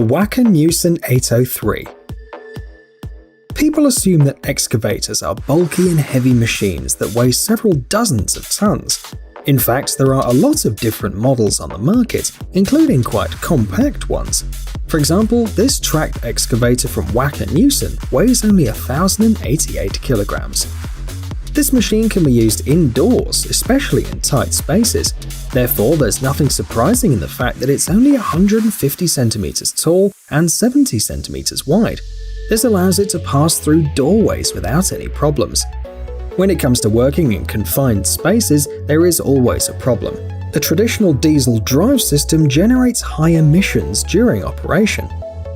The Wacker-Neuson 803. People assume that excavators are bulky and heavy machines that weigh several dozens of tons. In fact, there are a lot of different models on the market, including quite compact ones. For example, this tracked excavator from Wacker-Neuson weighs only 1,088 kilograms. This machine can be used indoors, especially in tight spaces. Therefore, there's nothing surprising in the fact that it's only 150 centimeters tall and 70 centimeters wide. This allows it to pass through doorways without any problems. When it comes to working in confined spaces, there is always a problem. A traditional diesel drive system generates high emissions during operation.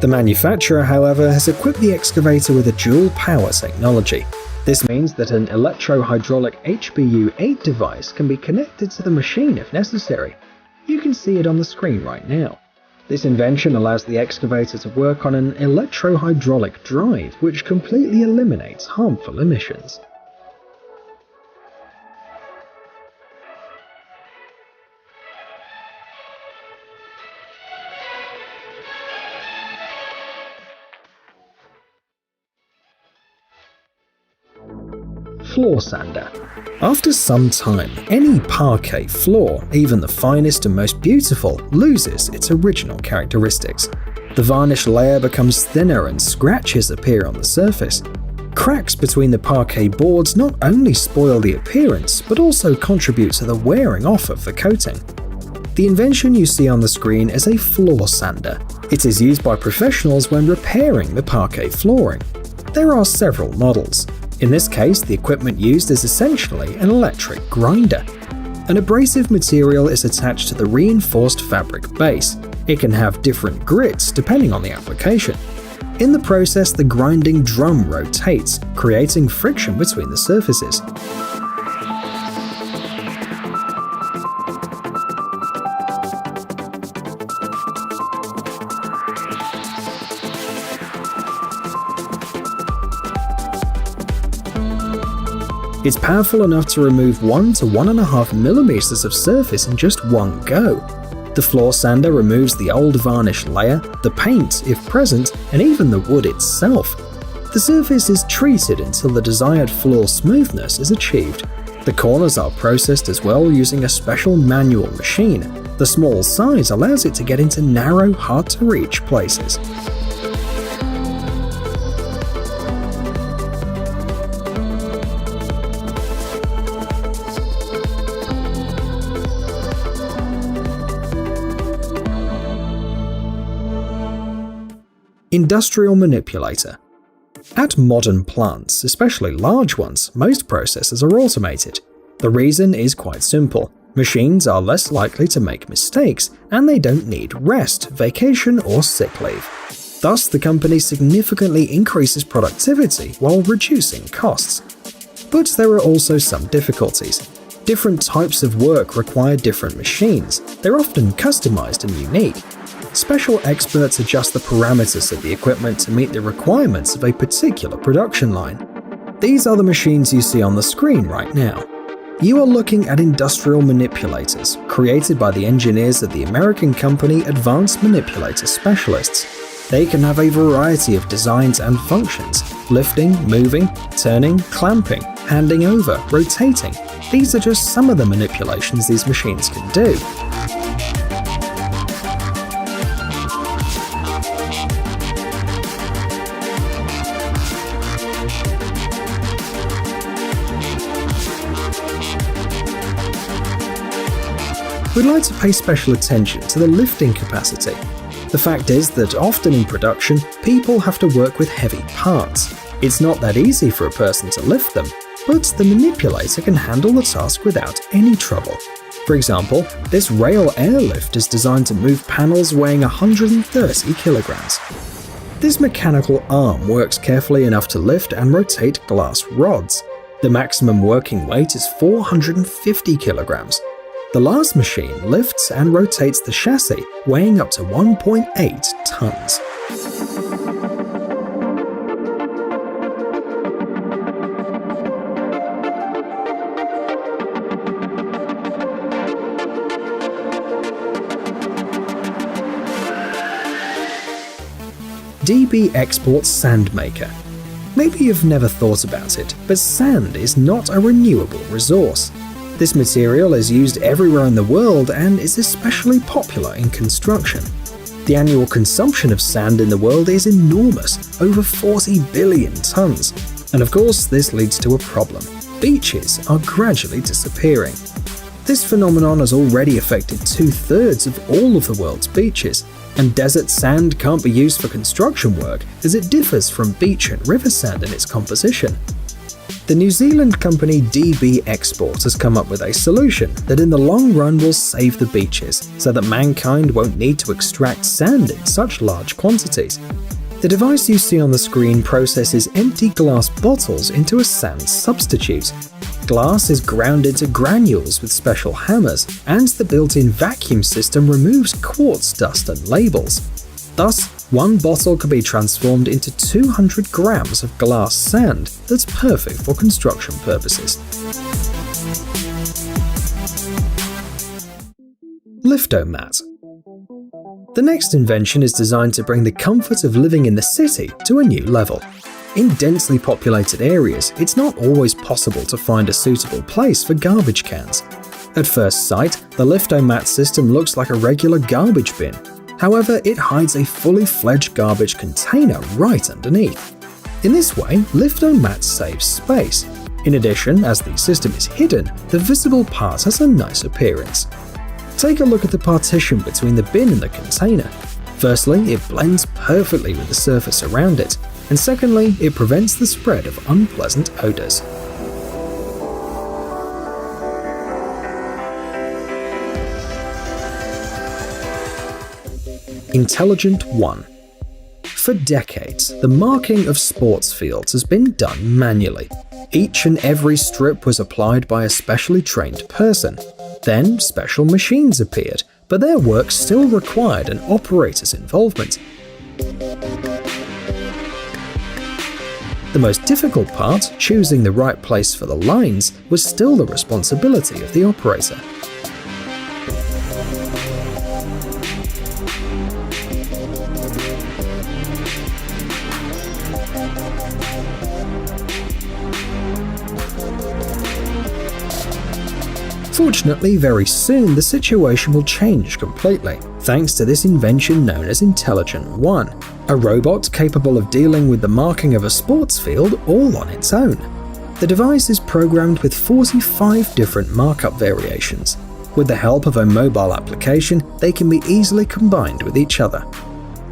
The manufacturer, however, has equipped the excavator with a dual power technology. This means that an electro-hydraulic HBU8 device can be connected to the machine if necessary. You can see it on the screen right now. This invention allows the excavator to work on an electro-hydraulic drive, which completely eliminates harmful emissions. Floor sander. After some time, any parquet floor, even the finest and most beautiful, loses its original characteristics. The varnish layer becomes thinner and scratches appear on the surface. Cracks between the parquet boards not only spoil the appearance, but also contribute to the wearing off of the coating. The invention you see on the screen is a floor sander. It is used by professionals when repairing the parquet flooring. There are several models. In this case, the equipment used is essentially an electric grinder. An abrasive material is attached to the reinforced fabric base. It can have different grits depending on the application. In the process, the grinding drum rotates, creating friction between the surfaces. It's powerful enough to remove 1 to 1.5 millimeters of surface in just one go. The floor sander removes the old varnish layer, the paint if present, and even the wood itself. The surface is treated until the desired floor smoothness is achieved. The corners are processed as well using a special manual machine. The small size allows it to get into narrow, hard-to-reach places. Industrial manipulator. At modern plants, especially large ones, most processes are automated. The reason is quite simple. Machines are less likely to make mistakes, and they don't need rest, vacation, or sick leave. Thus, the company significantly increases productivity while reducing costs. But there are also some difficulties. Different types of work require different machines. They're often customized and unique. Special experts adjust the parameters of the equipment to meet the requirements of a particular production line. These are the machines you see on the screen right now. You are looking at industrial manipulators, created by the engineers of the American company Advanced Manipulator Specialists. They can have a variety of designs and functions: lifting, moving, turning, clamping, handing over, rotating. These are just some of the manipulations these machines can do. We'd like to pay special attention to the lifting capacity. The fact is that often in production, people have to work with heavy parts. It's not that easy for a person to lift them, but the manipulator can handle the task without any trouble. For example, this rail airlift is designed to move panels weighing 130 kilograms. This mechanical arm works carefully enough to lift and rotate glass rods. The maximum working weight is 450 kilograms. The last machine lifts and rotates the chassis, weighing up to 1.8 tons. DB exports sand maker. Maybe you've never thought about it, but sand is not a renewable resource. This material is used everywhere in the world and is especially popular in construction. The annual consumption of sand in the world is enormous, over 40 billion tons. And of course, this leads to a problem. Beaches are gradually disappearing. This phenomenon has already affected 2/3 of all of the world's beaches, and desert sand can't be used for construction work as it differs from beach and river sand in its composition. The New Zealand company DB Export has come up with a solution that in the long run will save the beaches so that mankind won't need to extract sand in such large quantities. The device you see on the screen processes empty glass bottles into a sand substitute. Glass is ground into granules with special hammers, and the built-in vacuum system removes quartz dust and labels. Thus, one bottle can be transformed into 200 grams of glass sand that's perfect for construction purposes. Liftomat. The next invention is designed to bring the comfort of living in the city to a new level. In densely populated areas, it's not always possible to find a suitable place for garbage cans. At first sight, the Liftomat system looks like a regular garbage bin. However, it hides a fully fledged garbage container right underneath. In this way, Liftomat saves space. In addition, as the system is hidden, the visible part has a nice appearance. Take a look at the partition between the bin and the container. Firstly, it blends perfectly with the surface around it, and secondly, it prevents the spread of unpleasant odors. Intelligent One. For decades, the marking of sports fields has been done manually. Each and every strip was applied by a specially trained person. Then, special machines appeared, but their work still required an operator's involvement. The most difficult part, choosing the right place for the lines, was still the responsibility of the operator. Fortunately, very soon the situation will change completely, thanks to this invention known as Intelligent One, a robot capable of dealing with the marking of a sports field all on its own. The device is programmed with 45 different markup variations. With the help of a mobile application, they can be easily combined with each other.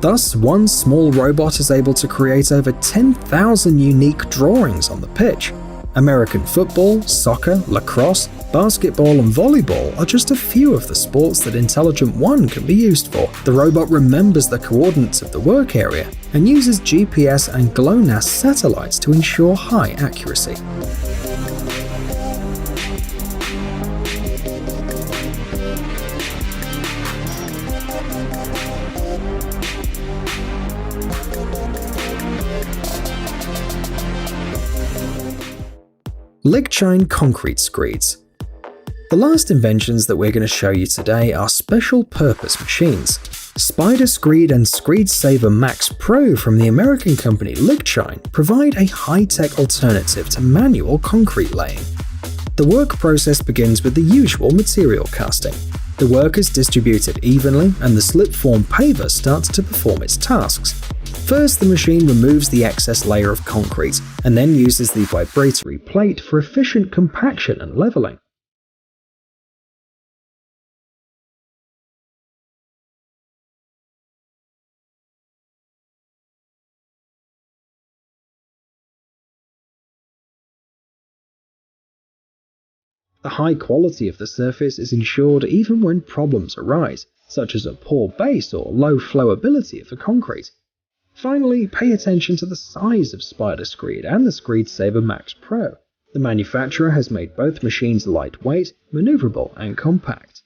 Thus, one small robot is able to create over 10,000 unique drawings on the pitch. American football, soccer, lacrosse, basketball and volleyball are just a few of the sports that Intelligent One can be used for. The robot remembers the coordinates of the work area and uses GPS and GLONASS satellites to ensure high accuracy. Lignite concrete screeds. The last inventions that we're going to show you today are special purpose machines. Spider Screed and Screed Saver Max Pro from the American company Lignite provide a high-tech alternative to manual concrete laying. The work process begins with the usual material casting. The work is distributed evenly and the slip-form paver starts to perform its tasks. First, the machine removes the excess layer of concrete and then uses the vibratory plate for efficient compaction and leveling. The high quality of the surface is ensured even when problems arise, such as a poor base or low flowability of the concrete. Finally, pay attention to the size of Spider Screed and the Screed Saver Max Pro. The manufacturer has made both machines lightweight, maneuverable, and compact.